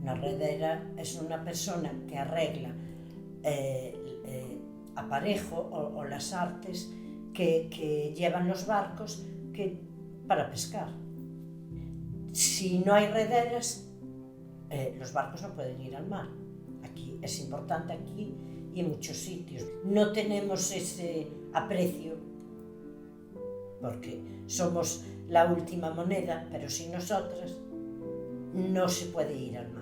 Una redera es una persona que arregla aparejo o las artes que llevan los barcos para pescar. Si no hay rederas, los barcos no pueden ir al mar. Aquí es importante, aquí y en muchos sitios. No tenemos ese aprecio porque somos la última moneda, pero sin nosotras no se puede ir al mar.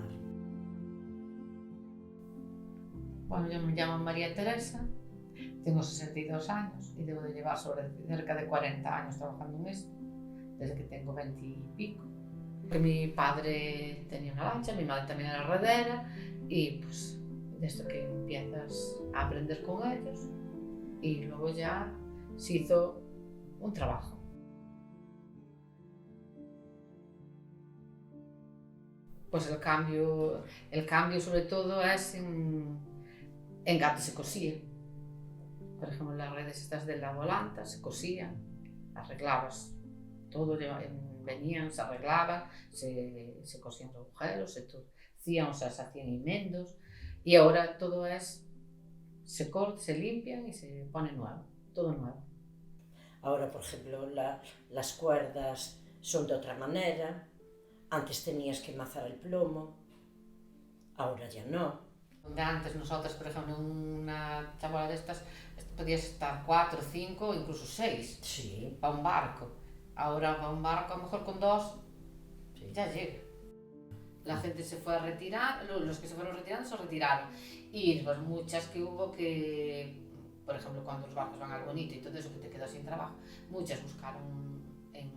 Bueno, yo me llamo María Teresa, tengo 62 años y debo de llevar cerca de 40 años trabajando en esto, desde que tengo 20 y pico. Que mi padre tenía una lancha, mi madre también era redera y pues desde que empiezas a aprender con ellos y luego ya se hizo un trabajo. Pues el cambio sobre todo es en que antes se cosía. Por ejemplo, las redes estas de la volanta se cosían, arreglabas todo, venían, se arreglaban, se cosían los agujeros, se hacían enmendos y ahora todo se corta, se limpian y se pone nuevo, todo nuevo. Ahora, por ejemplo, las cuerdas son de otra manera. Antes tenías que mazar el plomo, ahora ya no. Donde antes nosotros, por ejemplo, en una chabola de estas, podías estar 4, 5, incluso 6 sí. Para un barco. Ahora para un barco a lo mejor con 2 sí. Ya llega. La gente se fue a retirar, los que se fueron retirando se retiraron. Y pues muchas que hubo que, por ejemplo, cuando los barcos van al bonito y todo eso que te quedas sin trabajo, muchas buscaron en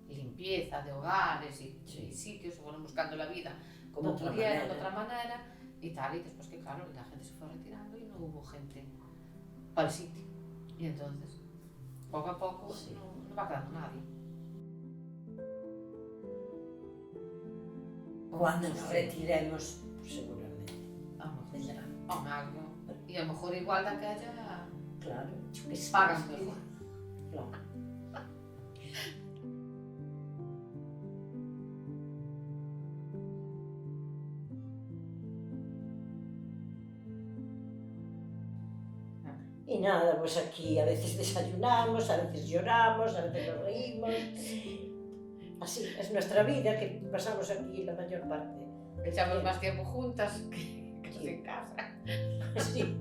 limpieza de hogares y sitios, se fueron buscando la vida como pudieron, de otra manera y tal, y después que claro, la gente se fue retirando y no hubo gente para el sitio. Y entonces, poco a poco, no va quedando nadie. Cuando nos retiremos, pues seguramente. Vendrá. Algo. Y a lo mejor igual de aquella. Claro. Que se pagan mejor. Claro. Y nada, pues aquí a veces desayunamos, a veces lloramos, a veces nos reímos. Así es nuestra vida, que pasamos aquí la mayor parte. Echamos más tiempo juntas que en casa. Sí.